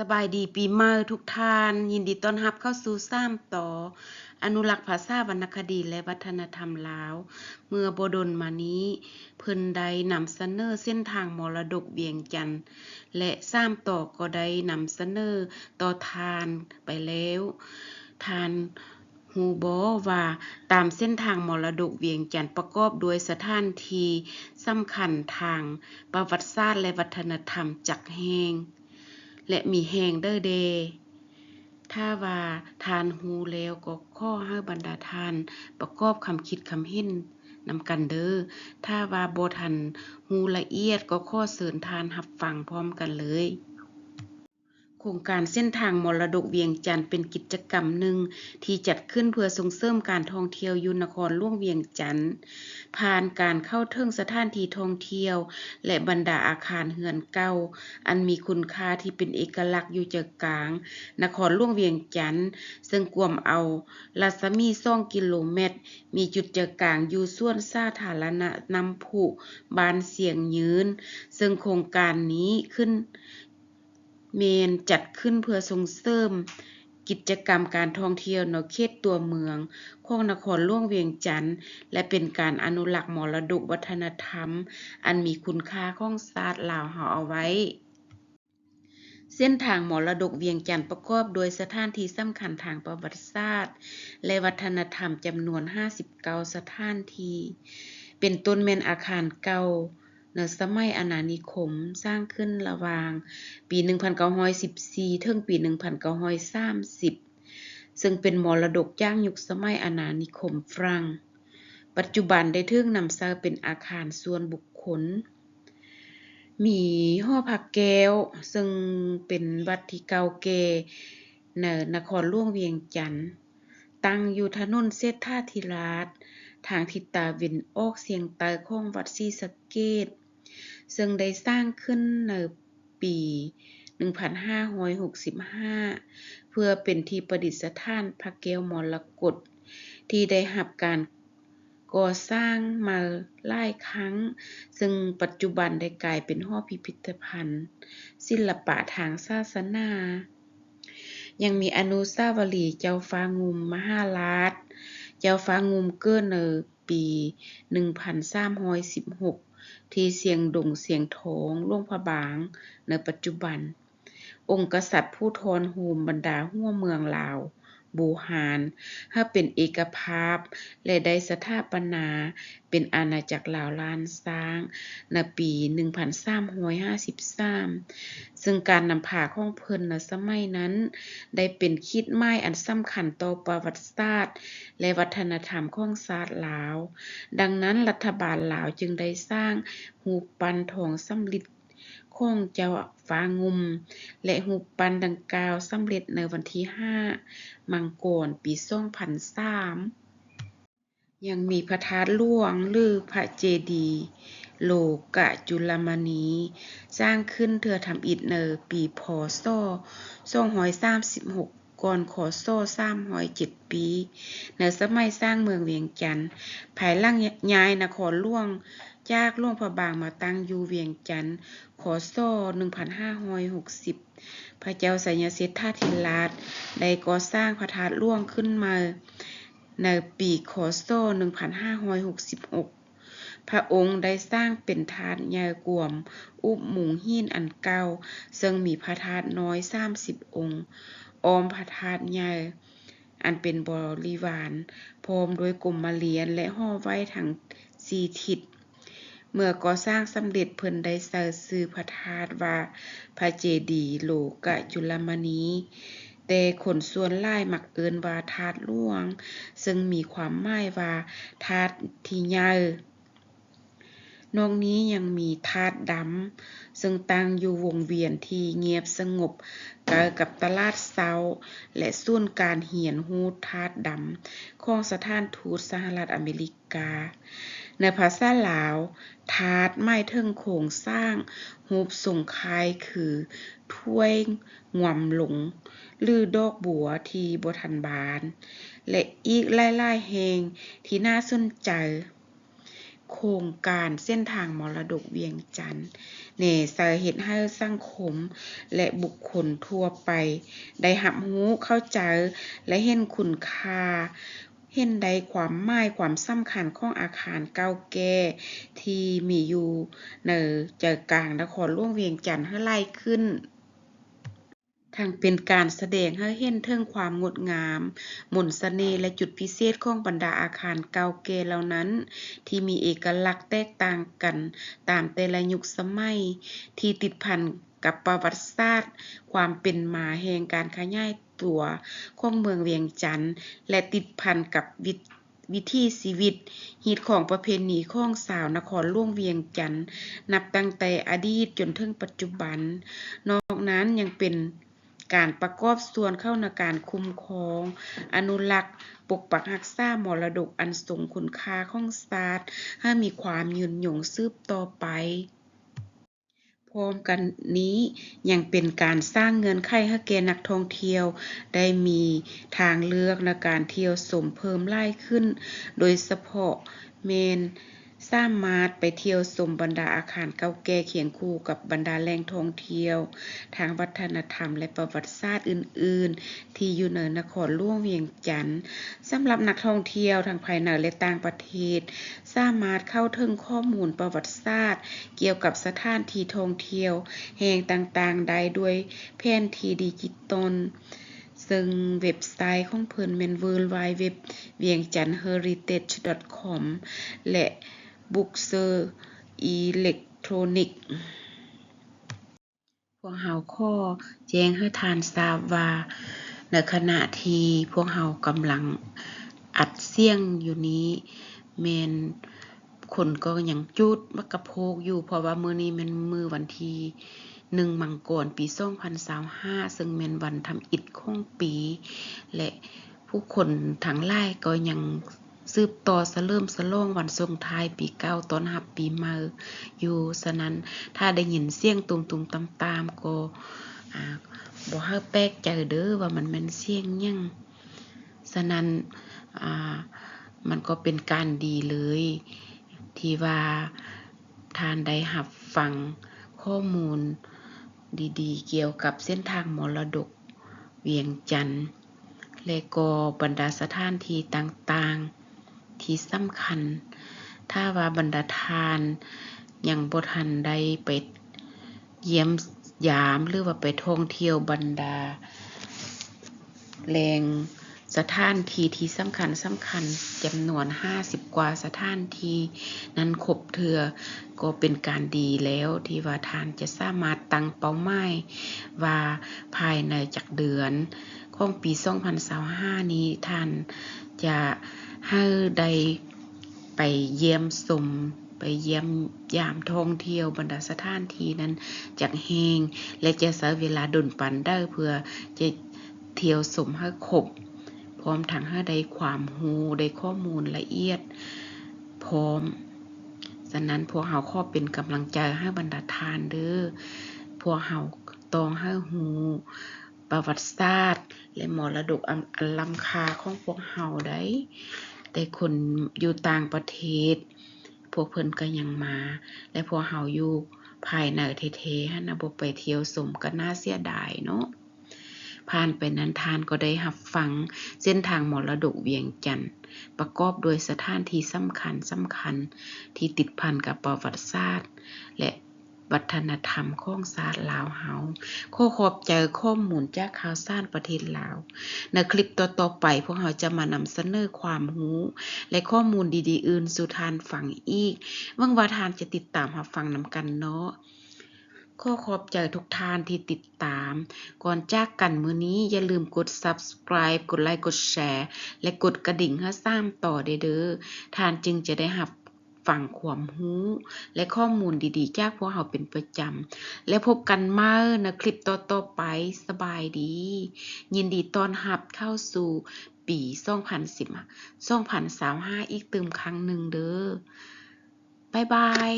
สบายดีปีใหม่ทุกท่านยินดีต้อนรับเข้าสู่3ต่ออนุรักษ์ภาษาวรรณคดีและวัฒนธรรมลาวเมื่อบ่ดนมานี้เพิ่นได้นำเสนอเส้นทางมรดกเวียงจันทน์และ3ต่อก็ได้นำเสนอต่อทานไปแล้วทานฮู้บ่ว่าตามเส้นทางมรดกเวียงจันทน์ประกอบด้วยสถานที่สำคัญทางประวัติศาสตร์และวัฒนธรรมจักแห่งและมีแห่งเด้อเด ถ้าว่าทานฮู้แล้วก็ขอให้บรรดาท่านประกอบคำคิดคำเห็นนำกันเด้อถ้าว่าบ่ทันฮู้ละเอียดก็ขอเชิญท่านรับฟังพร้อมกันเลยโครงการเส้นทางมรดกเวียงจันทน์เป็นกิจกรรมหนึ่งที่จัดขึ้นเพื่อส่งเสริมการท่องเที่ยวอยู่นครหลวงเวียงจันทน์ผ่านการเข้าถึงสถานที่ท่องเที่ยวและบรรดาอาคารเรือนเก่าอันมีคุณค่าที่เป็นเอกลักษณ์อยู่ใจกลางนครหลวงเวียงจันทน์ซึ่งกวมเอารัศมี2กิโลเมตรมีจุดใจกลางอยู่สวนสาธารณะน้ำพุบ้านเสียงยืนซึ่งโครงการนี้ขึ้นเมนจัดขึ้นเพื่อส่งเสริมกิจกรรมการท่องเที่ยวในเขตตัวเมืองของนครหลวงเวียงจันทน์และเป็นการอนุรักษ์มรดกวัฒนธรรมอันมีคุณค่าของชาติลาวเฮาเอาไว้เส้นทางมรดกเวียงจันทน์ประกอบด้วยสถานที่สำคัญทางประวัติศาสตร์และวัฒนธรรมจำนวน59สถานที่เป็นต้นแม่นอาคารเก่าในสมัยอาณานิคมสร้างขึ้นระหว่างปี 1914 ถึงปี 1930 ซึ่งเป็นมรดกจากยุคสมัยอาณานิคมฝรั่งปัจจุบันได้ถูกนำใช้เป็นอาคารส่วนบุคคลมีหอพักแก้วซึ่งเป็นวัดที่เก่าแก่ในนครหลวงเวียงจันทน์ตั้งอยู่ถนนเศรษฐาธิราชทางทิศตะวันออกเฉียงใต้ของวัดศรีสะเกษซึ่งได้สร้างขึ้นในปี 1565 เพื่อเป็นที่ประดิษฐานพระแก้วมรกตที่ได้รับการก่อสร้างมาหลายครั้งซึ่งปัจจุบันได้กลายเป็นหอพิพิธภัณฑ์ศิลปะทางศาสนายังมีอนุสาวรีย์เจ้าฟ้างุ่มมหาราชเจ้าฟ้างุ่มเกิดในปี 1316 ที่เสียงดงเสียงทองหลวงพระบางในปัจจุบันองค์กษัตริย์ผู้ทอนโฮมบรรดาหัวเมืองลาวบูหารให้เป็นเอกภาพและได้สถาปนาเป็นอาณาจักรลาวล้านช้างในปี 1353 ซึ่งการนำพาของเพิ่นในสมัยนั้นได้เป็นคิดหมายอันสำคัญต่อประวัติศาสตร์และวัฒนธรรมของชาติลาวดังนั้นรัฐบาลลาวจึงได้สร้างรูปปั้นทองสำริดของเจ้าฟ้างุ่มและรูปปั้นดังกล่าวสำเร็จในวันที่ 5 มังกรปี 2003 ยังมีพระธาตุหลวงหรือพระเจดีย์โลกจุลมณีสร้างขึ้นเทื่อทำอิฐในปีพ.ศ. 236 ก่อนค.ศ. 307 ปีในสมัยสร้างเมืองเวียงจันทน์ภายหลังย้ายนครหลวงจากหลวงพระบางมาตั้งอยู่เวียงจันทน์ค.ศ. 1560 พระเจ้าสัญญสิทธาธิราชได้ก่อสร้างพระธาตุหลวงขึ้นมาในปีค.ศ. 1566 พระองค์ได้สร้างเป็นธาตุใหญ่กวมอุบหมุงหินอันเก่าซึ่งมีพระธาตุน้อย30องค์อ้อมพระธาตุใหญ่อันเป็นบริวารพร้อมด้วยกรมเลียนและห่อไว้ทั้ง4ทิศเมื่อก่อสร้างสำเร็จเพิ่นได้ใช้ชื่อพระธาตุว่าพระเจดีย์โลกจุลมณีแต่คนส่วนหลายมักเอิ้นว่าธาตุหลวงซึ่งมีความหมายว่าธาตุที่ใหญ่นอกนี้ยังมีธาตุดำซึ่งตั้งอยู่วงเวียนที่เงียบสงบใกล้กับตลาดเช้าและศูนย์การเรียนรู้ธาตุดำของสถานทูตสหรัฐอเมริกาในภาษาลาวธาตุหมายถึงโครงสร้างรูปทรงคล้ายคือถ้วยง่วมลงหรือดอกบัวที่บ่ทันบานและอีกหลายๆแห่งที่น่าสนใจโครงการเส้นทางมรดกเวียงจันทน์ แหน่สาเหตุให้สังคมและบุคคลทั่วไปได้รับรู้เข้าใจและเห็นคุณค่าเห็นได้ความหมายความสำคัญของอาคารเก่าแก่ที่มีอยู่ในใจกลางนครหลวงเวียงจันทน์ให้หลายขึ้นทั้งเป็นการแสดงให้เห็นถึงความงดงามมนต์เสน่ห์และจุดพิเศษของบรรดาอาคารเก่าแก่เหล่านั้นที่มีเอกลักษณ์แตกต่างกันตามแต่ละยุคสมัยที่ติดพันกับประวัติศาสตร์ความเป็นมาแห่งการขยายตัวของเมืองเวียงจันทน์และติดพันกับวิถีชีวิตฮีตของประเพณีของสาวนครหลวงเวียงจันทน์นับตั้งแต่อดีตจนถึงปัจจุบันนอกนั้นยังเป็นการประกอบส่วนเข้าในการคุ้มครองอนุรักษ์ปกปักรักษามรดกอันทรงคุณค่าของศาสตร์ให้มีความยืนยงสืบต่อไปพร้อมกันนี้ยังเป็นการสร้างเงื่อนไขให้แก่นักท่องเที่ยวได้มีทางเลือกในการเที่ยวชมเพิ่มหลายขึ้นโดยเฉพาะแม่นสามารถไปเที่ยวชมบรรดาอาคารเก่าแก่เคียงคู่กับบรรดาแหล่งท่องเที่ยวทางวัฒนธรรมและประวัติศาสตร์อื่นๆที่อยู่ในนครหลวงเวียงจันทน์สำหรับนักท่องเที่ยวทั้งภายในและต่างประเทศสามารถเข้าถึงข้อมูลประวัติศาสตร์เกี่ยวกับสถานที่ท่องเที่ยวแห่งต่างๆได้ด้วยแผนที่ดิจิตอลซึ่งเว็บไซต์ของเพิ่นแม่น www.viengchantheritage.com และ Bookser Electronic พวกเราขอแจ้งให้ท่านทราบว่าในขณะที่พวกเรากำลังอัดเสียงอยู่นี้แม่นคนก็ยังจุดมักกะโพกอยู่เพราะว่ามื้อนี้แม่นมื้อวันที่1มังกรปี2025ซึ่งแม่นวันทำอิฐของปีและผู้คนทั้งหลายก็ยังสืบต่อสะเริ่มสะลองวันส่งท้ายปีเก่าต้อนรับปีใหม่อยู่ฉะนั้นถ้าได้ยินเสียงตุ่มๆตามๆก็บ่ให้แปลกใจเด้อว่ามันแม่นเสียงหยังฉะนั้นมันก็เป็นการดีเลยที่ว่าท่านได้รับฟังข้อมูลดีๆเกี่ยวกับเส้นทางมรดกเวียงจันทน์และก็บรรดาสถานที่ต่างๆที่สำคัญถ้าว่าบรรดาทานยังบ่ทันได้ไปเยี่ยมยามหรือว่าไปท่องเที่ยวบรรดาแหล่งสถานที่ที่สำคัญจำนวน50กว่าสถานที่นั้นครบเทื่อก็เป็นการดีแล้วที่ว่าท่านจะสามารถตั้งเป้าหมายว่าภายในจักเดือนของปี2025นี้ท่านจะให้ได้ไปเยี่ยมชมไปเยี่ยมยามท่องเที่ยวบรรดาสถานที่นั้นจักแฮงและจะใช้เวลาดนปานใดเพื่อจะเที่ยวชมให้ครบพร้อมทั้งให้ได้ความรู้ได้ข้อมูลละเอียดพร้อมฉะนั้นพวกเราขอเป็นกำลังใจให้บรรดาทานเด้อพวกเราต้องให้รู้ประวัติศาสตร์และมรดกอันล้ำค่าของพวกเราได้แต่คนอยู่ต่างประเทศพวกเพิ่นก็ยังมาและพวกเราอยู่ภายในแท้ๆหั่นน่ะบ่ไปเที่ยวชมก็น่าเสียดายเนาะผ่านไปนั้นทานก็ได้รับฟังเส้นทางมรดกเวียงจันทน์ประกอบด้วยสถานที่สำคัญที่ติดพันกับประวัติศาสตร์และวัฒนธรรมของชาติลาวเฮาขอขอบใจข้อมูลจากข่าวสารประเทศลาวในคลิปต่อๆไปพวกเราจะมานำเสนอความรู้และข้อมูลดีๆอื่นสู่ทานฟังอีกหวังว่าทานจะติดตามรับฟังนำกันเนาะขอขอบใจทุกท่านที่ติดตามก่อนจากกันมื้อนี้อย่าลืมกด Subscribe กดไลค์กดแชร์และกดกระดิ่งให้ตามต่อเด้อท่านจึงจะได้รับฟังความรู้และข้อมูลดีๆจากพวกเราเป็นประจำและพบกันใหม่ในคลิปต่อๆไปสบายดียินดีต้อนรับเข้าสู่ปี2025อีกครั้งหนึ่งเด้อบ๊ายบาย